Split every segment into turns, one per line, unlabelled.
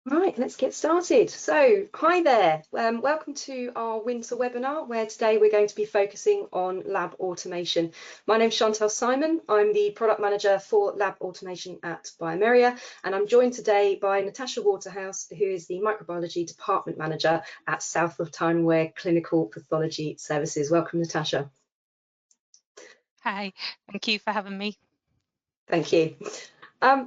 Right, let's get started. So, hi there. Welcome to our winter webinar, where today we're going to be focusing on lab automation. My name's Chantal Simon. I'm the product manager for lab automation at bioMerieux, and I'm joined today by Natasha Waterhouse, who is the microbiology department manager at South of Tyne-Wear Clinical Pathology Services. Welcome, Natasha.
Hi, thank you for having me.
Thank you.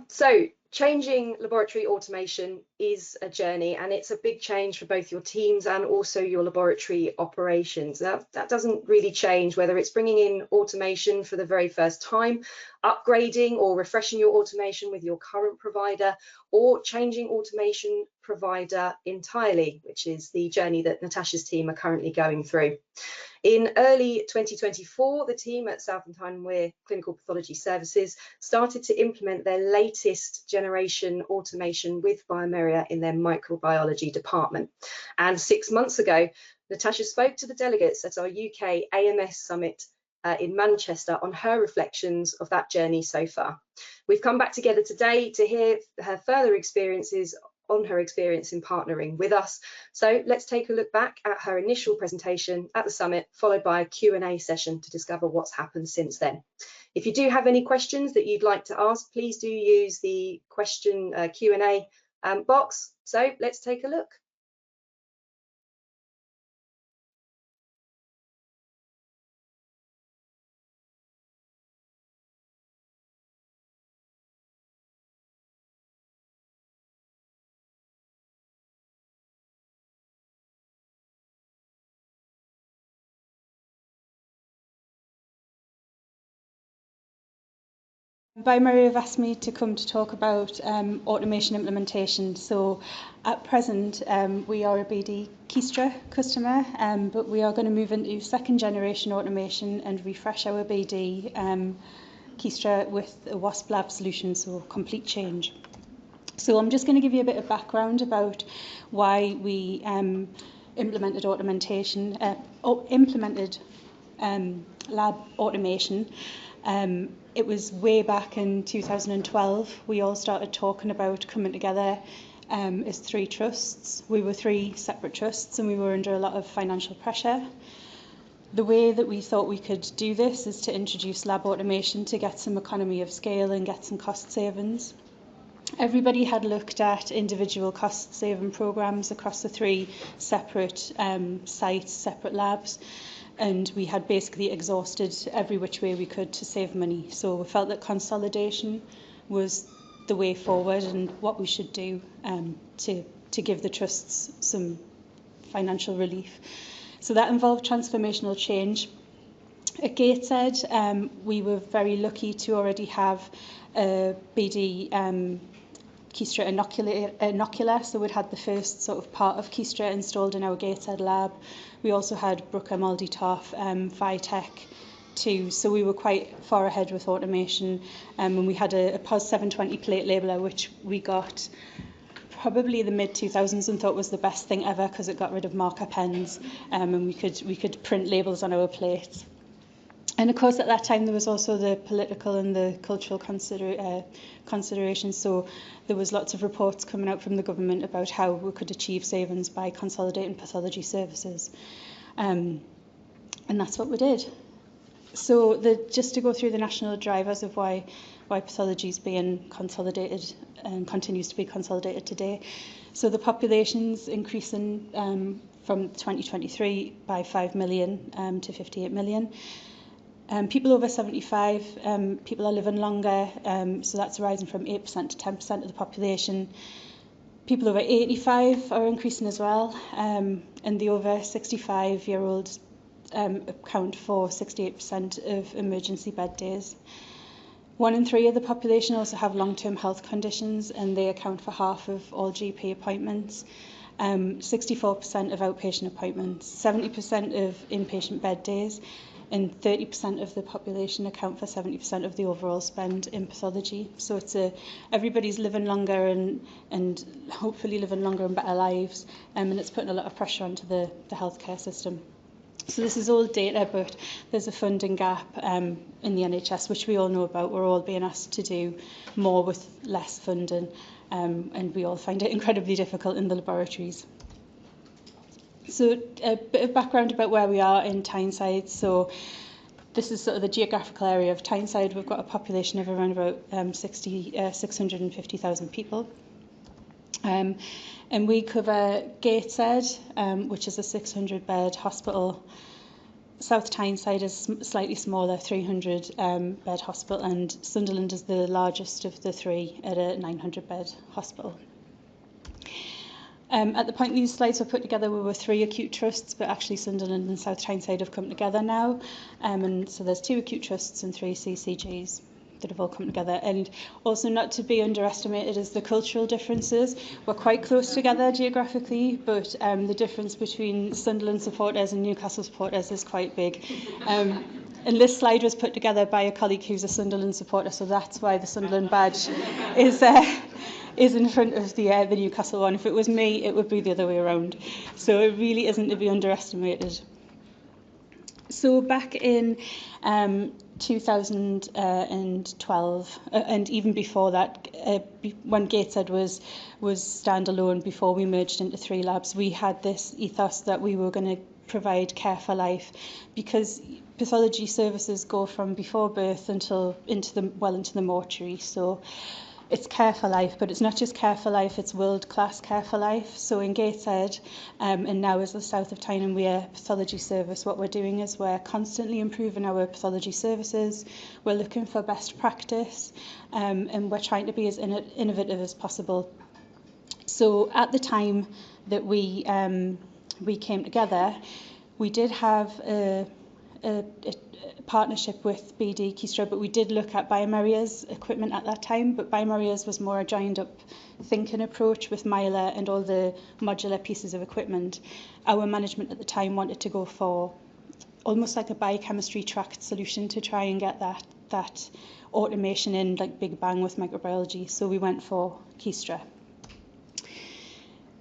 So changing laboratory automation is a journey, and it's a big change for both your teams and also your laboratory operations. That doesn't really change whether it's bringing in automation for the very first time, upgrading or refreshing your automation with your current provider, or changing automation provider entirely, which is the journey that Natasha's team are currently going through. In early 2024, the team at South Tyne-Wear Clinical Pathology Services started to implement their latest generation automation with bioMerieux in their microbiology department. And 6 months ago, Natasha spoke to the delegates at our UK AMS Summit in Manchester on her reflections of that journey so far. We've come back together today to hear her further experiences on her experience in partnering with us. So let's take a look back at her initial presentation at the summit, followed by a Q&A session to discover what's happened since then. If you do have any questions that you'd like to ask, please do use the question Q&A box. So let's take a look.
bioMerieux have asked me to come to talk about automation implementation. So at present, we are a BD Keystra customer, but we are going to move into second generation automation and refresh our BD Keystra with a WASP lab solution, so complete change. So I'm just going to give you a bit of background about why we implemented lab automation. It was way back in 2012. We all started talking about coming together as three trusts. We were three separate trusts and we were under a lot of financial pressure. The way that we thought we could do this is to introduce lab automation to get some economy of scale and get some cost savings. Everybody had looked at individual cost saving programs across the three separate sites, separate labs. And we had basically exhausted every which way we could to save money. So we felt that consolidation was the way forward and what we should do to give the trusts some financial relief. So that involved transformational change. At Gateshead, we were very lucky to already have a BD Keystra inocular, so we'd had the first sort of part of Keystra installed in our Gateshead lab. We also had Brooker Multi-Toff Vitech too, so we were quite far ahead with automation. And we had a POS 720 plate labeler, which we got probably the mid-2000s and thought was the best thing ever because it got rid of marker pens, and we could print labels on our plates. And of course, at that time, there was also the political and the cultural considerations. So there was lots of reports coming out from the government about how we could achieve savings by consolidating pathology services. And that's what we did. So just to go through the national drivers of why pathology is being consolidated and continues to be consolidated today. So the population's increasing from 2023 by 5 million to 58 million. People over 75, people are living longer, so that's rising from 8% to 10% of the population. People over 85 are increasing as well, and the over 65-year-olds account for 68% of emergency bed days. 1 in 3 of the population also have long-term health conditions, and they account for half of all GP appointments. 64% of outpatient appointments, 70% of inpatient bed days, and 30% of the population account for 70% of the overall spend in pathology. So it's everybody's living longer and hopefully living longer and better lives, and it's putting a lot of pressure onto the healthcare system. So this is all data, but there's a funding gap in the NHS, which we all know about. We're all being asked to do more with less funding. and we all find it incredibly difficult in the laboratories. So a bit of background about where we are in Tyneside. So this is sort of the geographical area of Tyneside. We've got a population of around about 650,000 people. And we cover Gateshead, which is a 600-bed hospital. South Tyneside is slightly smaller, 300-bed hospital, and Sunderland is the largest of the three at a 900-bed hospital. At the point these slides were put together, we were 3 acute trusts, but actually Sunderland and South Tyneside have come together now. And so there's 2 acute trusts and 3 CCGs that have all come together. And also not to be underestimated is the cultural differences. We're quite close together geographically, but the difference between Sunderland supporters and Newcastle supporters is quite big. And this slide was put together by a colleague who's a Sunderland supporter, so that's why the Sunderland badge is in front of the Newcastle one. If it was me, it would be the other way around. So it really isn't to be underestimated. So back in 2012, and even before that, when Gateshead was standalone before we merged into 3 labs, we had this ethos that we were going to provide care for life, because pathology services go from before birth until into the mortuary. So it's care for life, but it's not just care for life, it's world-class care for life. So in Gateshead, and now as the south of Tyne and Wear pathology service, what we're doing is we're constantly improving our pathology services. We're looking for best practice, and we're trying to be as innovative as possible. So at the time that we came together, we did have a partnership with BD Keystra, but we did look at bioMerieux's equipment at that time, but bioMerieux's was more a joined up thinking approach with Myla and all the modular pieces of equipment. Our management at the time wanted to go for almost like a biochemistry tracked solution to try and get that automation in, like big bang with microbiology, so we went for Keystra.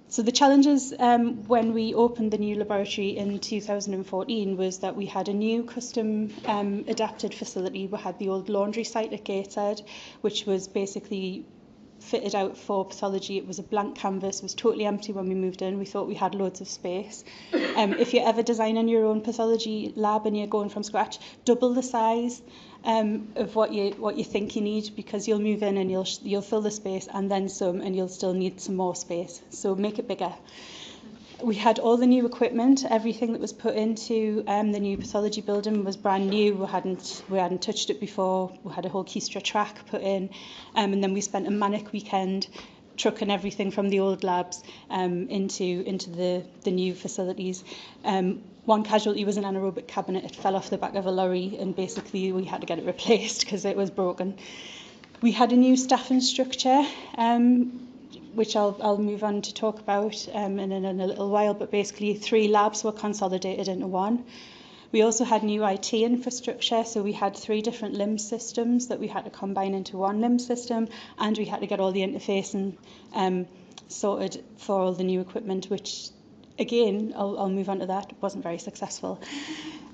So the challenges when we opened the new laboratory in 2014 was that we had a new custom adapted facility. We had the old laundry site at Gateshead, which was basically fitted out for pathology. It was a blank canvas, was totally empty when we moved in. We thought we had loads of space. If you're ever designing your own pathology lab and you're going from scratch, double the size of what you think you need, because you'll move in and you'll fill the space and then some, and you'll still need some more space. So make it bigger. We had all the new equipment. Everything that was put into the new pathology building was brand new. We hadn't touched it before. We had a whole Keystra track put in, and then we spent a manic weekend trucking everything from the old labs into the new facilities. One casualty was an anaerobic cabinet. It fell off the back of a lorry, and basically we had to get it replaced because it was broken. We had a new staffing structure, which I'll move on to talk about in a little while, but basically 3 labs were consolidated into 1. We also had new IT infrastructure, so we had 3 different LIMS systems that we had to combine into 1 LIMS system, and we had to get all the interfacing sorted for all the new equipment, which again, I'll move on to that, wasn't very successful.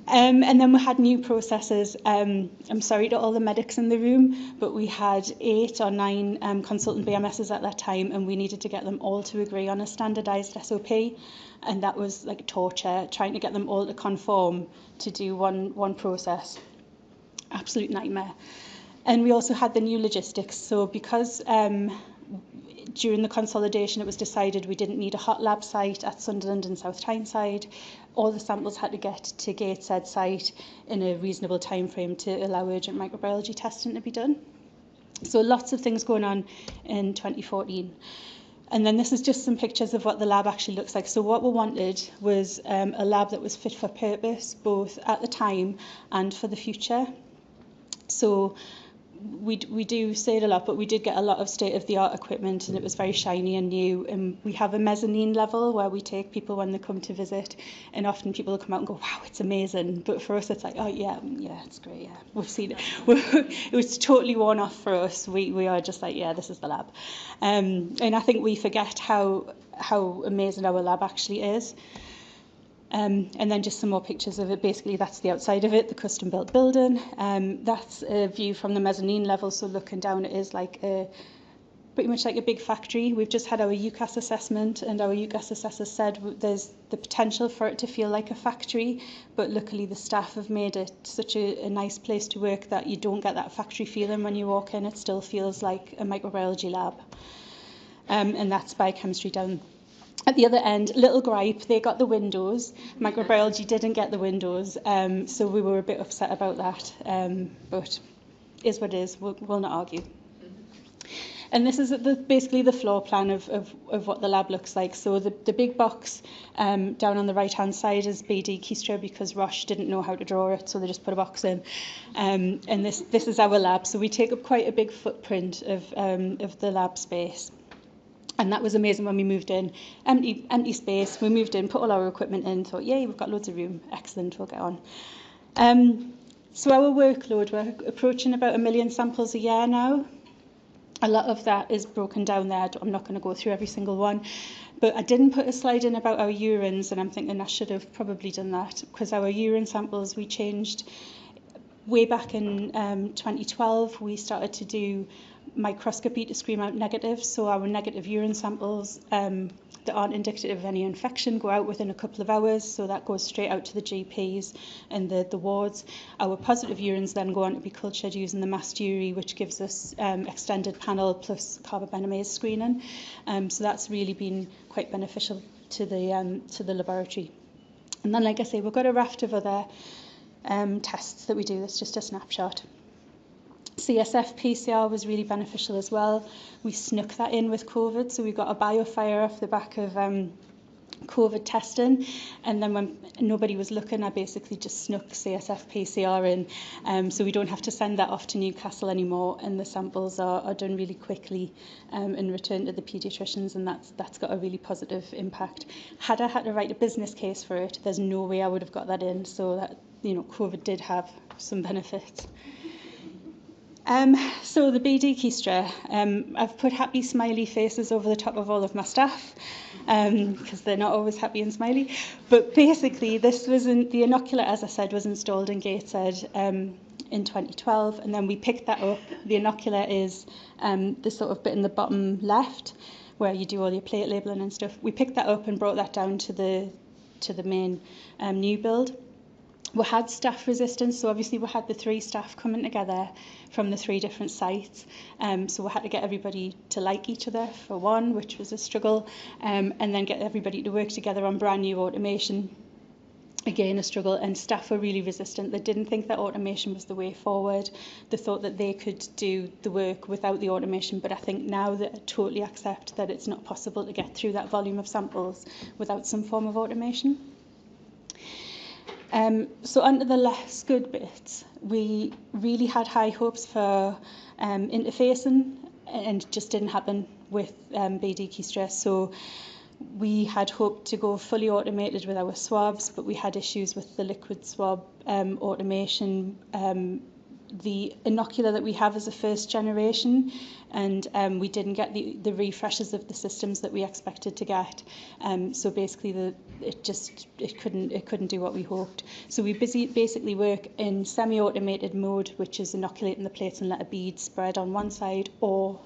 And then we had new processes. I'm sorry to all the medics in the room, but we had 8 or 9 consultant BMSs at that time, and we needed to get them all to agree on a standardised SOP, and that was like torture, trying to get them all to conform to do one process. Absolute nightmare. And we also had the new logistics. So because during the consolidation it was decided we didn't need a hot lab site at Sunderland and South Tyneside, all the samples had to get to Gateshead site in a reasonable time frame to allow urgent microbiology testing to be done. So lots of things going on in 2014. And then this is just some pictures of what the lab actually looks like. So what we wanted was a lab that was fit for purpose, both at the time and for the future. So we do say it a lot, but we did get a lot of state-of-the-art equipment, and it was very shiny and new. And we have a mezzanine level where we take people when they come to visit, and often people will come out and go, wow, it's amazing. But for us, it's like, oh yeah, it's great, yeah, we've seen it. It was totally worn off for us. We are just like, yeah, this is the lab. And I think we forget how amazing our lab actually is. And then just some more pictures of it. Basically, that's the outside of it, the custom-built building. That's a view from the mezzanine level, so looking down, it is like a pretty much like a big factory. We've just had our UCAS assessment, and our UCAS assessor said there's the potential for it to feel like a factory, but luckily the staff have made it such a nice place to work that you don't get that factory feeling when you walk in. It still feels like a microbiology lab. And that's biochemistry down at the other end. Little gripe, they got the windows. Microbiology didn't get the windows, so we were a bit upset about that, but is what it is. We'll not argue. And this is basically the floor plan of what the lab looks like. So the big box down on the right-hand side is BD Keystra, because Roche didn't know how to draw it, so they just put a box in. And this is our lab. So we take up quite a big footprint of the lab space. And that was amazing when we moved in. Empty space. We moved in, put all our equipment in, thought, yay, we've got loads of room. Excellent, we'll get on. So our workload, we're approaching about 1 million samples a year now. A lot of that is broken down there. I'm not going to go through every single one. But I didn't put a slide in about our urines, and I'm thinking I should have probably done that, because our urine samples we changed way back in 2012. We started to do microscopy to screen out negatives. So our negative urine samples that aren't indicative of any infection go out within a couple of hours. So that goes straight out to the GPs and the wards. Our positive urines then go on to be cultured using the mass urea, which gives us extended panel plus carbapenemase screening. So that's really been quite beneficial to the laboratory. And then, like I say, we've got a raft of other tests that we do. That's just a snapshot. CSF PCR was really beneficial as well. We snuck that in with COVID, so we got a biofire off the back of COVID testing, and then when nobody was looking, I basically just snuck CSF PCR in, so we don't have to send that off to Newcastle anymore, and the samples are done really quickly and returned to the paediatricians, and that's got a really positive impact. Had I had to write a business case for it, there's no way I would have got that in, so that, you know, COVID did have some benefits. So the BD Keystra, I've put happy smiley faces over the top of all of my staff, because they're not always happy and smiley. But basically, this was the inocular, as I said, was installed in Gateshead in 2012, and then we picked that up. The inocular is the sort of bit in the bottom left, where you do all your plate labeling and stuff. We picked that up and brought that down to the main new build. We had staff resistance, so obviously we had the 3 staff coming together from the 3 different sites, so we had to get everybody to like each other for one, which was a struggle, and then get everybody to work together on brand new automation, again a struggle, and staff were really resistant. They didn't think that automation was the way forward. They thought that they could do the work without the automation, but I think now they totally accept that it's not possible to get through that volume of samples without some form of automation. So onto the less good bits, we really had high hopes for interfacing, and it just didn't happen with BD Keystra. So we had hoped to go fully automated with our swabs, but we had issues with the liquid swab automation. The inocular that we have is a first generation, and we didn't get the refreshes of the systems that we expected to get. So basically, it couldn't do what we hoped. So we basically work in semi-automated mode, which is inoculating the plates and let a bead spread on one side, or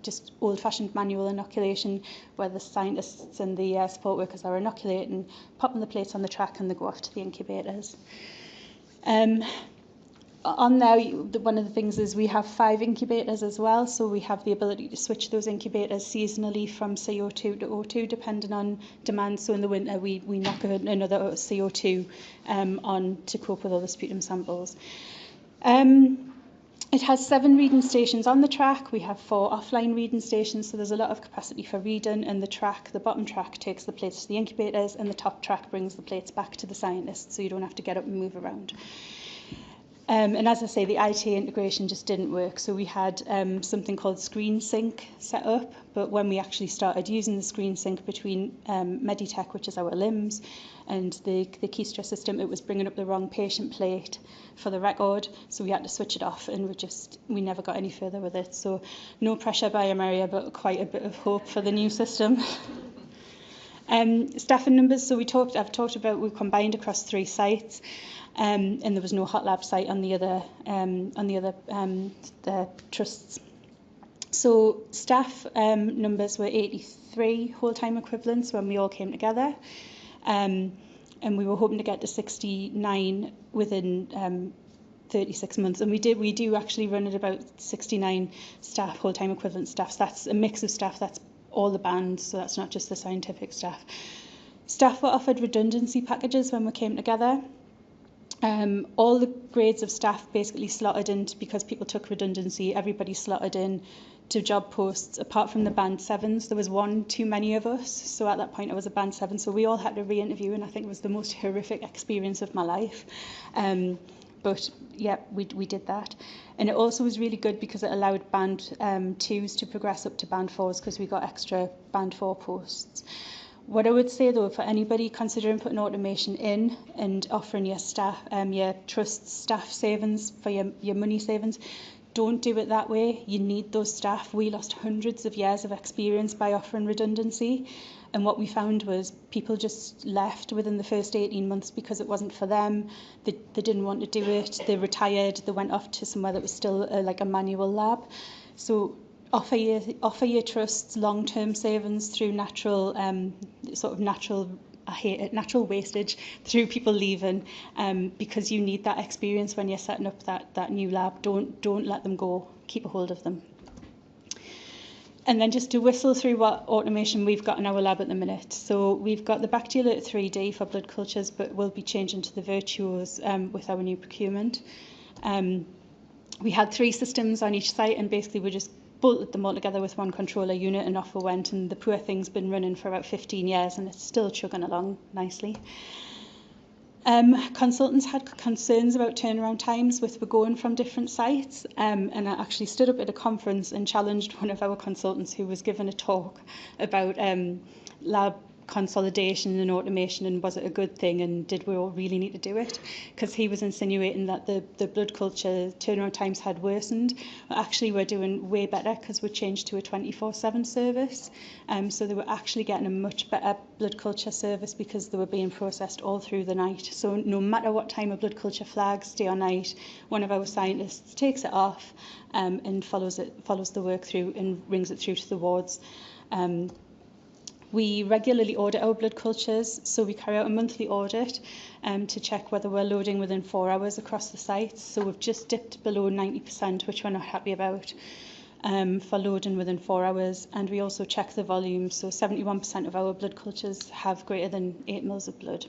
just old-fashioned manual inoculation, where the scientists and the support workers are inoculating, popping the plates on the track, and they go off to the incubators. On there, one of the things is we have 5 incubators as well, so we have the ability to switch those incubators seasonally from CO2 to O2 depending on demand. So in the winter we knock another CO2 on to cope with all the sputum samples. It has 7 reading stations on the track. We have 4 offline reading stations, so there's a lot of capacity for reading, and the bottom track takes the plates to the incubators, and the top track brings the plates back to the scientists, so you don't have to get up and move around. And as I say, the IT integration just didn't work. So we had something called Screen Sync set up, but when we actually started using the Screen Sync between Meditech, which is our LIMS, and the Keystra system, it was bringing up the wrong patient plate for the record. So we had to switch it off, and we never got any further with it. So no pressure bioMerieux, but quite a bit of hope for the new system. Staffing numbers. So I've talked about we've combined across 3 sites. And there was no hot lab site on the other trusts. So staff numbers were 83 whole-time equivalents when we all came together, and we were hoping to get to 69 within 36 months, and we do actually run at about 69 staff, whole-time equivalent staff. So that's a mix of staff, that's all the bands, so that's not just the scientific staff. Staff were offered redundancy packages when we came together. All the grades of staff basically slotted in because people took redundancy. Everybody slotted in to job posts, apart from the band 7s. There was one too many of us, so at that point I was a band 7, so we all had to re-interview, and I think it was the most horrific experience of my life. But yeah, we did that. And it also was really good because it allowed band 2s to progress up to band 4s, because we got extra band 4 posts. What I would say though, for anybody considering putting automation in and offering your staff, your trust staff savings for your money savings, don't do it that way. You need those staff. We lost hundreds of years of experience by offering redundancy. And what we found was people just left within the first 18 months because it wasn't for them. They didn't want to do it. They retired. They went off to somewhere that was still like a manual lab. So offer your trusts long-term savings through natural natural wastage through people leaving, because you need that experience when you're setting up that new lab. Don't let them go. Keep a hold of them. And then just to whistle through what automation we've got in our lab at the minute. So we've got the BactAlert 3D for blood cultures, but we'll be changing to the Virtuos with our new procurement. We had 3 systems on each site, and basically we just bolted them all together with one controller unit, and off we went. And the poor thing's been running for about 15 years, and it's still chugging along nicely. Consultants had concerns about turnaround times with we're going from different sites, and I actually stood up at a conference and challenged one of our consultants who was given a talk about lab consolidation and automation, and was it a good thing, and did we all really need to do it? Because he was insinuating that the blood culture turnaround times had worsened. But actually we're doing way better because we changed to a 24/7 service, so they were actually getting a much better blood culture service because they were being processed all through the night. So no matter what time a blood culture flags, day or night, one of our scientists takes it off and follows the work through and brings it through to the wards. We regularly audit our blood cultures, so we carry out a monthly audit to check whether we're loading within 4 hours across the sites. So we've just dipped below 90%, which we're not happy about, for loading within 4 hours. And we also check the volume, so 71% of our blood cultures have greater than 8 mils of blood.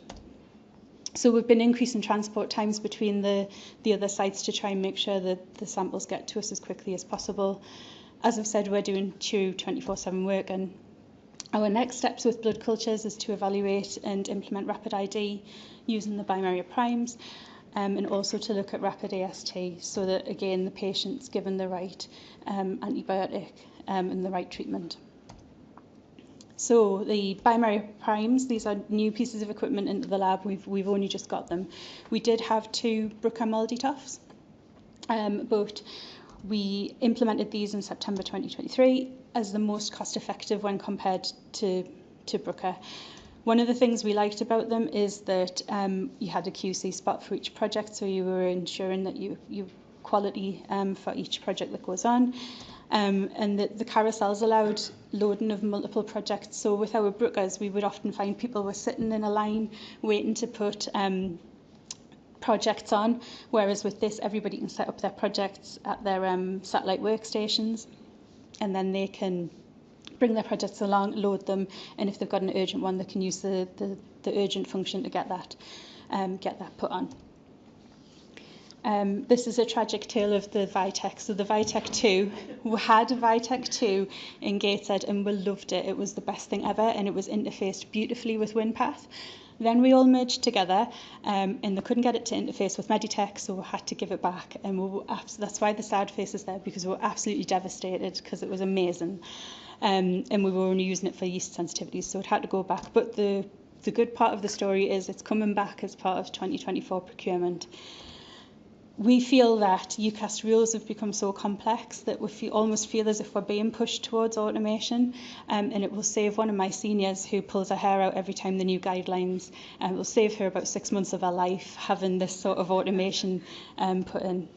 So we've been increasing transport times between the other sites to try and make sure that the samples get to us as quickly as possible. As I've said, we're doing true 24/7 work, and our next steps with blood cultures is to evaluate and implement rapid ID using the bioMerieux primes, and also to look at rapid AST, so that again the patient's given the right antibiotic and the right treatment. So the bioMerieux primes, these are new pieces of equipment into the lab. We've only just got them. We did have 2 Bruker MALDI-TOFs, but we implemented these in September 2023 as the most cost effective when compared to Bruker. One of the things we liked about them is that you had a QC spot for each project, so you were ensuring that you quality for each project that goes on. And the carousels allowed loading of multiple projects. So with our Brukers, we would often find people were sitting in a line waiting to put projects on, whereas with this everybody can set up their projects at their satellite workstations, and then they can bring their projects along, load them, and if they've got an urgent one they can use the urgent function to get that put on. This is a tragic tale of the Vitek. So the Vitek 2, we had a Vitek 2 in Gateshead and we loved it. It was the best thing ever, and it was interfaced beautifully with WinPath. Then we all merged together, and they couldn't get it to interface with Meditech, so we had to give it back. And that's why the sad face is there, because we were absolutely devastated because it was amazing. And we were only using it for yeast sensitivities, so it had to go back. But the good part of the story is it's coming back as part of 2024 procurement. We feel that UCAS rules have become so complex that we almost feel as if we're being pushed towards automation, and it will save one of my seniors who pulls her hair out every time the new guidelines, and it will save her about 6 months of her life having this sort of automation put in.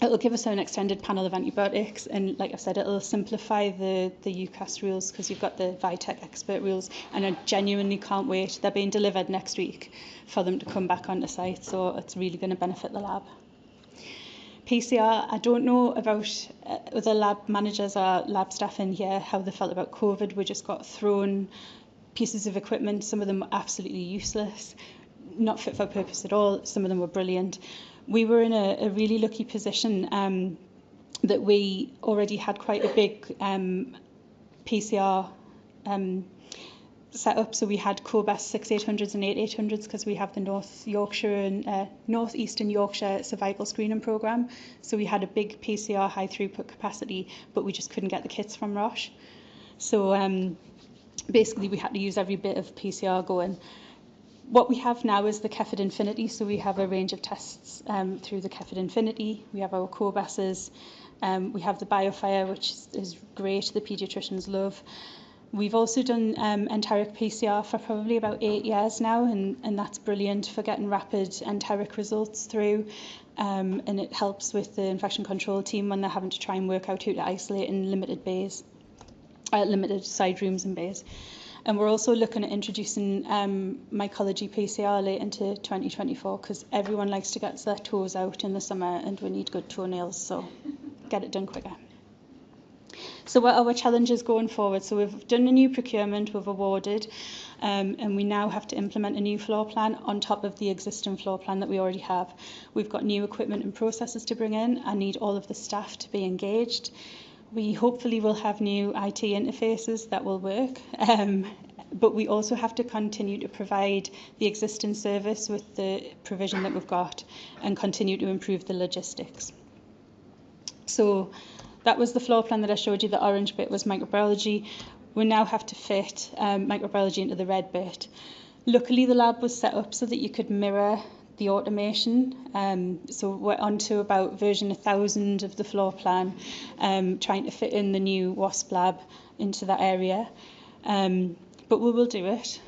It'll give us an extended panel of antibiotics, and like I said, it'll simplify the UCAS rules because you've got the Vitec expert rules, and I genuinely can't wait. They're being delivered next week for them to come back onto site, so it's really going to benefit the lab. PCR, I don't know about other lab managers or lab staff in here, how they felt about COVID. We just got thrown pieces of equipment. Some of them were absolutely useless, not fit for purpose at all. Some of them were brilliant. We were in a really lucky position that we already had quite a big PCR set up. So we had Cobas 6800s and 8800s because we have the North Eastern Yorkshire survival screening programme. So we had a big PCR high throughput capacity, but we just couldn't get the kits from Roche. So basically we had to use every bit of PCR going. What we have now is the Cepheid Infinity, so we have a range of tests through the Cepheid Infinity. We have our Cobases, we have the BioFire, which is great, the paediatricians love. We've also done enteric PCR for probably about 8 years now, and that's brilliant for getting rapid enteric results through, and it helps with the infection control team when they're having to try and work out who to isolate in limited side rooms and bays. And we're also looking at introducing mycology PCR late into 2024 because everyone likes to get their toes out in the summer and we need good toenails, so get it done quicker. So what are our challenges going forward? So we've done a new procurement, we've awarded, and we now have to implement a new floor plan on top of the existing floor plan that we already have. We've got new equipment and processes to bring in. I need all of the staff to be engaged. We hopefully will have new IT interfaces that will work, but we also have to continue to provide the existing service with the provision that we've got and continue to improve the logistics. So that was the floor plan that I showed you. The orange bit was microbiology. We now have to fit microbiology into the red bit. Luckily, the lab was set up so that you could mirror the automation. So we're on to about version 1000 of the floor plan, trying to fit in the new WASP lab into that area. But we will do it,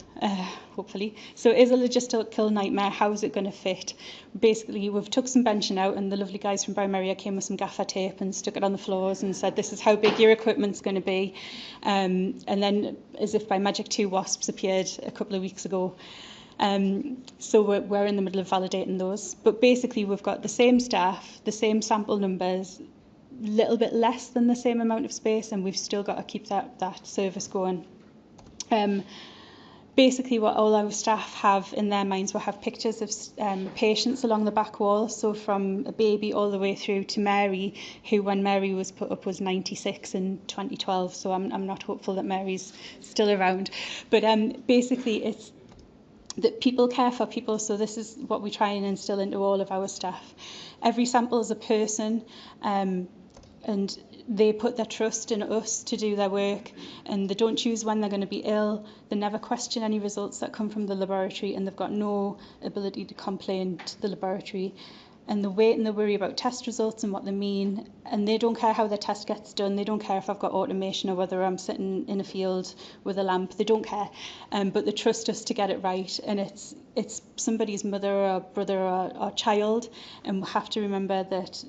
hopefully. So it is a logistical nightmare. How is it going to fit? Basically, we've took some benching out and the lovely guys from bioMerieux came with some gaffer tape and stuck it on the floors and said, this is how big your equipment's going to be. And then, as if by magic, 2 WASPs appeared a couple of weeks ago. So we're in the middle of validating those. But basically, we've got the same staff, the same sample numbers, a little bit less than the same amount of space, and we've still got to keep that service going. Basically, what all our staff have in their minds, we'll have pictures of patients along the back wall, so from a baby all the way through to Mary, who when Mary was put up was 96 in 2012, so I'm not hopeful that Mary's still around. But basically, it's that people care for people, so this is what we try and instill into all of our staff. Every sample is a person, and they put their trust in us to do their work, and they don't choose when they're going to be ill. They never question any results that come from the laboratory, and they've got no ability to complain to the laboratory. And they wait and they worry about test results and what they mean, and they don't care how their test gets done. They don't care if I've got automation or whether I'm sitting in a field with a lamp. They don't care, but they trust us to get it right. And it's somebody's mother or brother or child, and we have to remember that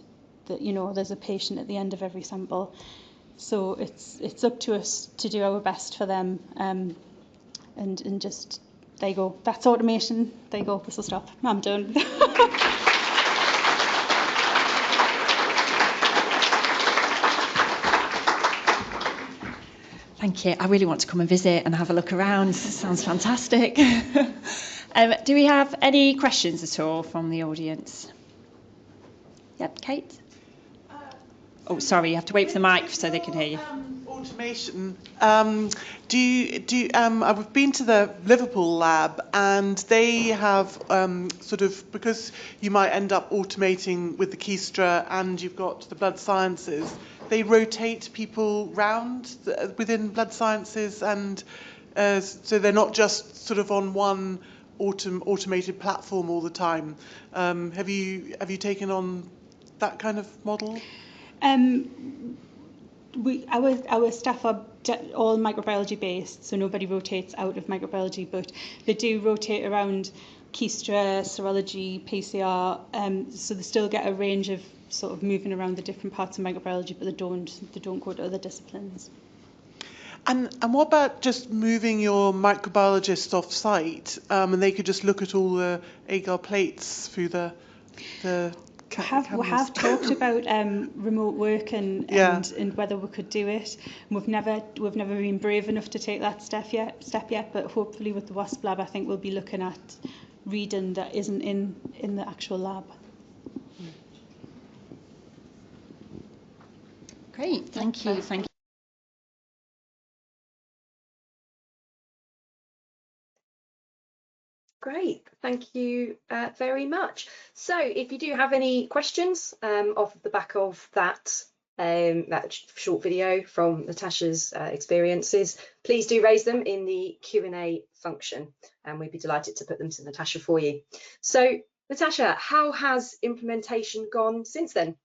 you know there's a patient at the end of every sample. So it's up to us to do our best for them, and just there you go. That's automation. There you go. This will stop. I'm done.
Thank you. I really want to come and visit and have a look around. Sounds fantastic. Do we have any questions at all from the audience? Yep, Kate? Oh, sorry, you have to wait for the mic so they can hear you.
Automation. I've been to the Liverpool lab, and they have sort of, because you might end up automating with the Keystra and you've got the blood sciences, they rotate people round within blood sciences, and so they're not just sort of on one automated platform all the time. Have you taken on that kind of model?
Our staff are all microbiology based, so nobody rotates out of microbiology, but they do rotate around Keystra, serology, PCR, so they still get a range of sort of moving around the different parts of microbiology, but they don't go to other disciplines.
And what about just moving your microbiologists off site, and they could just look at all the agar plates through the
We have talked about remote work and whether we could do it. And we've never been brave enough to take that step yet. But hopefully with the WASP lab, I think we'll be looking at reading that isn't in the actual lab.
Great, thank you.
Great, thank you very much. So if you do have any questions off the back of that short video from Natasha's experiences, please do raise them in the Q&A function, and we'd be delighted to put them to Natasha for you. So Natasha, how has implementation gone since then?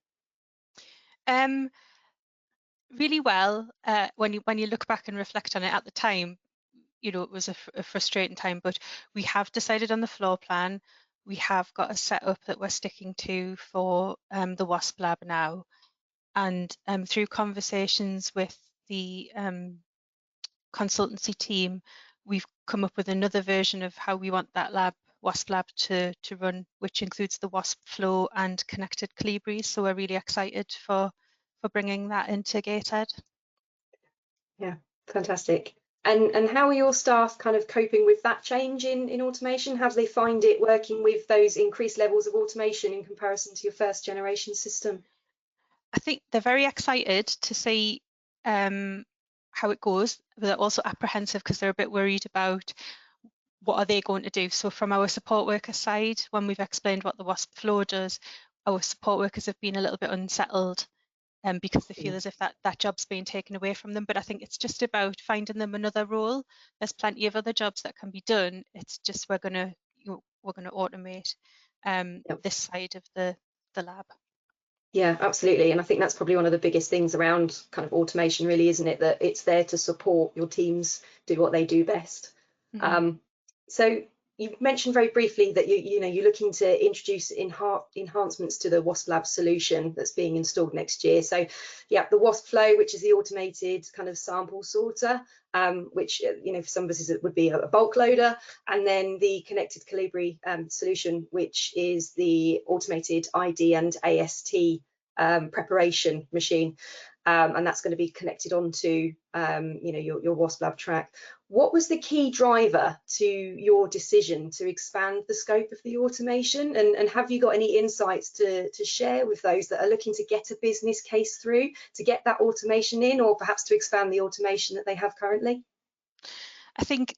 Really well. When you look back and reflect on it at the time, you know, it was a frustrating time, but we have decided on the floor plan. We have got a setup that we're sticking to for the WASP lab now, and through conversations with the consultancy team, we've come up with another version of how we want that WASP lab to run, which includes the WASP flow and connected Calibri. So we're really excited for bringing that into Gateshead.
Yeah, fantastic. And how are your staff kind of coping with that change in automation? How do they find it working with those increased levels of automation in comparison to your first generation system?
I think they're very excited to see how it goes, but they're also apprehensive because they're a bit worried about what are they going to do. So from our support worker side, when we've explained what the WASP flow does, our support workers have been a little bit unsettled because they feel as if that job's being taken away from them. But I think it's just about finding them another role. There's plenty of other jobs that can be done. It's just we're going to automate this side of the lab.
Yeah, absolutely. And I think that's probably one of the biggest things around kind of automation, really, isn't it? That it's there to support your teams do what they do best. Mm-hmm. So you mentioned very briefly that you're looking to introduce enhancements to the WASP Lab solution that's being installed next year. So yeah, the WASP Flow, which is the automated kind of sample sorter, which for some businesses it would be a bulk loader, and then the connected Calibri solution, which is the automated ID and AST preparation machine. And that's going to be connected onto your WASP Lab track. What was the key driver to your decision to expand the scope of the automation? And have you got any insights to share with those that are looking to get a business case through to get that automation in, or perhaps to expand the automation that they have currently?
I think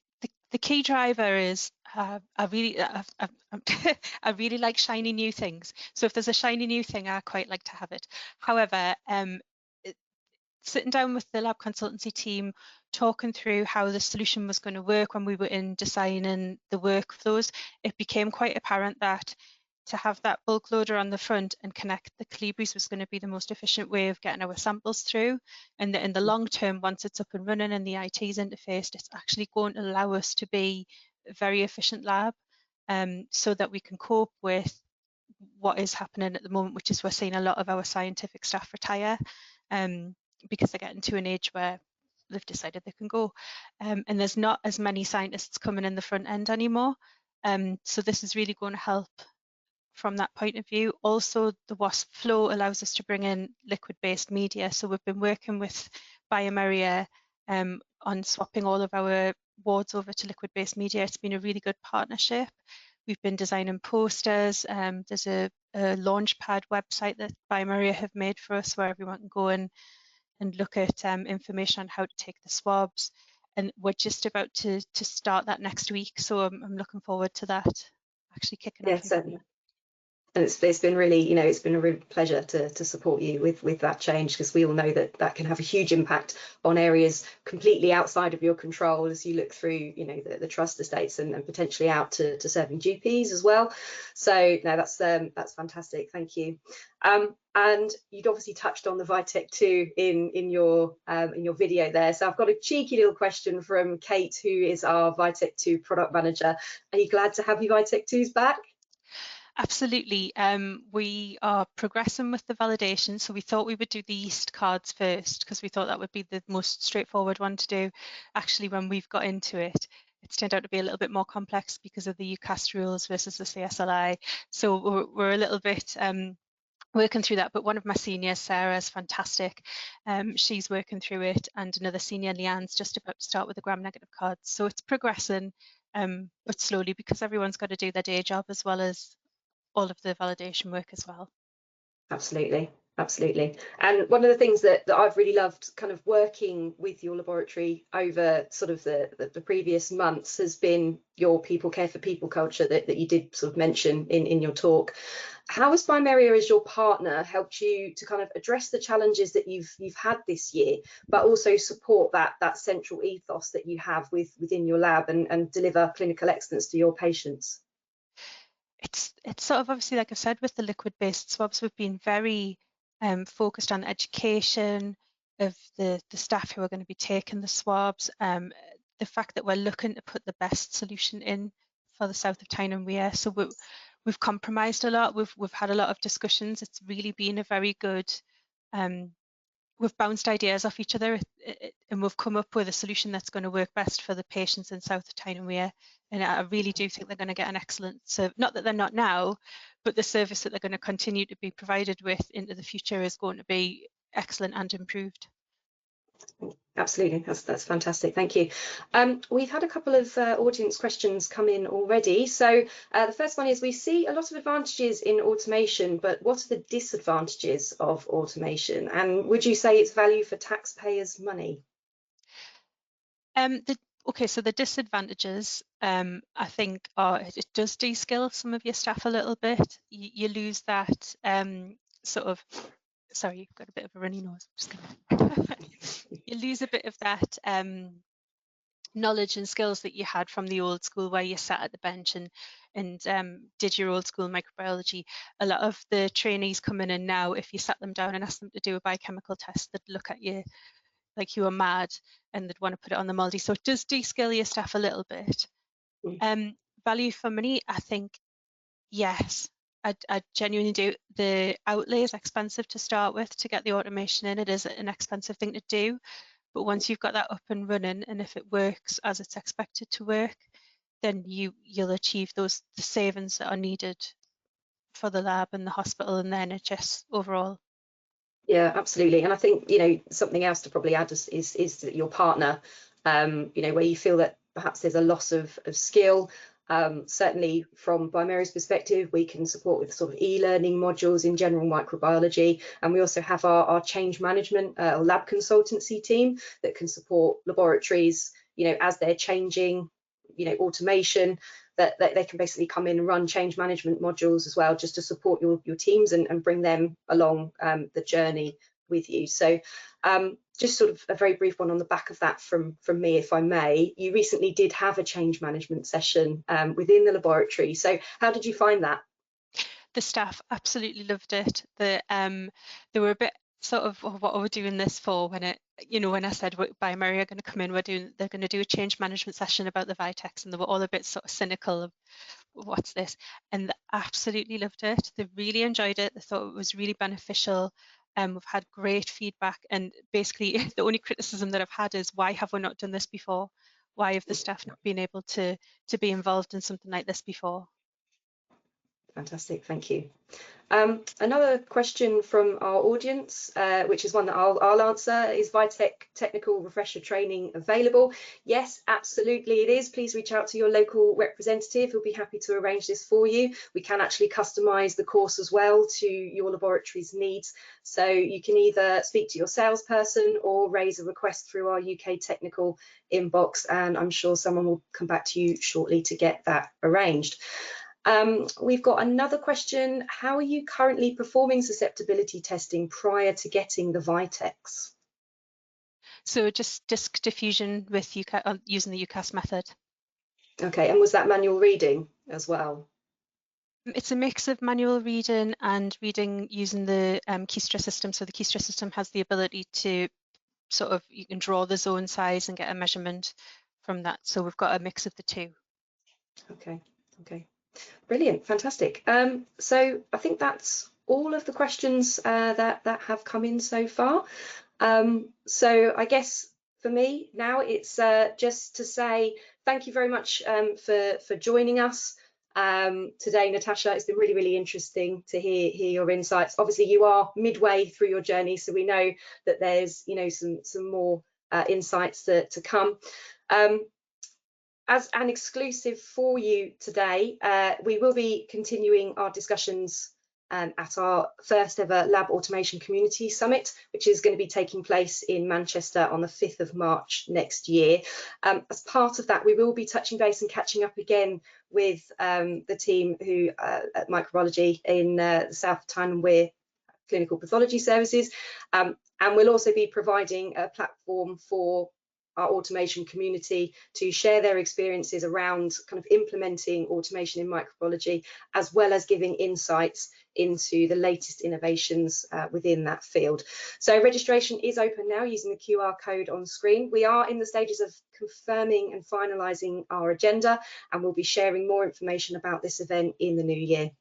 the key driver is I really like shiny new things. So if there's a shiny new thing, I quite like to have it. However, sitting down with the lab consultancy team, talking through how the solution was going to work when we were in designing the workflows, it became quite apparent that to have that bulk loader on the front and connect the Calibris was going to be the most efficient way of getting our samples through. And in the long term, once it's up and running and the IT's interfaced, it's actually going to allow us to be a very efficient lab, so that we can cope with what is happening at the moment, which is we're seeing a lot of our scientific staff retire because they're getting to an age where they've decided they can go. And there's not as many scientists coming in the front end anymore. So this is really going to help from that point of view. Also, the WASP flow allows us to bring in liquid-based media. So we've been working with bioMerieux on swapping all of our wards over to liquid-based media. It's been a really good partnership. We've been designing posters. There's a Launchpad website that bioMerieux have made for us where everyone can go and look at information on how to take the swabs. And we're just about to start that next week. So I'm looking forward to that actually kicking off.
Yeah, certainly. And it's been really, it's been a real pleasure to support you with that change, because we all know that can have a huge impact on areas completely outside of your control as you look through, the trust estates and potentially out to serving GPs as well. So no, that's fantastic. Thank you. And you'd obviously touched on the Vitek 2 in your video there. So I've got a cheeky little question from Kate, who is our Vitek 2 product manager. Are you glad to have your Vitek 2s back?
Absolutely. We are progressing with the validation. So we thought we would do the yeast cards first because we thought that would be the most straightforward one to do. Actually, when we've got into it, it's turned out to be a little bit more complex because of the UCAS rules versus the CSLI. So we're a little bit working through that. But one of my seniors, Sarah, is fantastic. She's working through it, and another senior, Leanne's just about to start with the gram-negative cards. So it's progressing, but slowly, because everyone's got to do their day job as well as all of the validation work as well.
Absolutely, absolutely. And one of the things that I've really loved kind of working with your laboratory over sort of the previous months has been your people care for people culture that you did sort of mention in your talk. How has bioMerieux as your partner helped you to kind of address the challenges that you've had this year, but also support that central ethos that you have within your lab and deliver clinical excellence to your patients?
It's sort of obviously, like I said, with the liquid-based swabs, we've been very focused on education of the staff who are going to be taking the swabs. The fact that we're looking to put the best solution in for the south of Tyne and Wear. So we've compromised a lot. We've had a lot of discussions. It's really been a very good. We've bounced ideas off each other, and we've come up with a solution that's going to work best for the patients in south of Tyne and Wear. And I really do think they're going to get an excellent service. Not that they're not now, but the service that they're going to continue to be provided with into the future is going to be excellent and improved.
Absolutely, that's fantastic. Thank you. We've had a couple of audience questions come in already. So the first one is, we see a lot of advantages in automation, but what are the disadvantages of automation? And would you say it's value for taxpayers' money?
Okay, so the disadvantages, I think, are it does de-skill some of your staff a little bit. You lose that sort of, sorry, you've got a bit of a runny nose. Just gonna you lose a bit of that knowledge and skills that you had from the old school, where you sat at the bench and did your old school microbiology. A lot of the trainees coming in now, if you sat them down and asked them to do a biochemical test, they'd look at you like you were mad and they'd want to put it on the multi. So it does de-skill your staff a little bit. Value for money, I think, yes. I genuinely do. The outlay is expensive to start with to get the automation in. It is an expensive thing to do. But once you've got that up and running, and if it works as it's expected to work, then you'll achieve the savings that are needed for the lab and the hospital and the NHS overall.
Yeah, absolutely. And I think, something else to probably add is that your partner, where you feel that perhaps there's a loss of skill. Certainly from bioMerieux's perspective, we can support with sort of e-learning modules in general microbiology, and we also have our change management or lab consultancy team that can support laboratories, as they're changing, automation, that they can basically come in and run change management modules as well, just to support your teams and bring them along the journey with you. So just sort of a very brief one on the back of that from me, if I may. You recently did have a change management session within the laboratory. So how did you find that?
The staff absolutely loved it. They were a bit sort of, oh, what are we doing this for? When I said bioMerieux are going to come in, they're going to do a change management session about the Vitex, and they were all a bit sort of cynical of what's this, and they absolutely loved it. They really enjoyed it. They thought it was really beneficial. We've had great feedback, and basically the only criticism that I've had is, why have we not done this before? Why have the staff not been able to be involved in something like this before?
Fantastic, thank you. Another question from our audience, which is one that I'll answer, is Vitec technical refresher training available? Yes, absolutely it is. Please reach out to your local representative who'll be happy to arrange this for you. We can actually customise the course as well to your laboratory's needs. So you can either speak to your salesperson or raise a request through our UK technical inbox, and I'm sure someone will come back to you shortly to get that arranged. We've got another question. How are you currently performing susceptibility testing prior to getting the Vitex?
So just disk diffusion with using the UCAS method.
Okay, and was that manual reading as well?
It's a mix of manual reading and reading using the Keystra system. So the Keystra system has the ability to sort of, you can draw the zone size and get a measurement from that. So we've got a mix of the two.
Okay, okay. Brilliant, fantastic. So I think that's all of the questions that have come in so far. So I guess for me now it's just to say thank you very much for joining us today, Natasha. It's been really, really interesting to hear your insights. Obviously, you are midway through your journey, so we know that there's some more insights to come. As an exclusive for you today, we will be continuing our discussions at our first ever Lab Automation Community Summit, which is going to be taking place in Manchester on the 5th of March next year. As part of that, we will be touching base and catching up again with the team who at Microbiology in the south of Tyne and Wear Clinical Pathology Services, and we'll also be providing a platform for our automation community to share their experiences around kind of implementing automation in microbiology, as well as giving insights into the latest innovations within that field. So registration is open now using the QR code on screen. We are in the stages of confirming and finalising our agenda, and we'll be sharing more information about this event in the new year.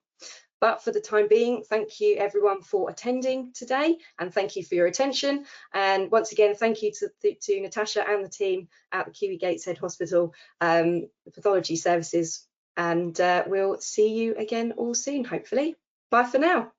But for the time being, thank you everyone for attending today, and thank you for your attention. And once again, thank you to Natasha and the team at the Kiwi Gateshead Hospital, the Pathology Services, and we'll see you again all soon, hopefully. Bye for now.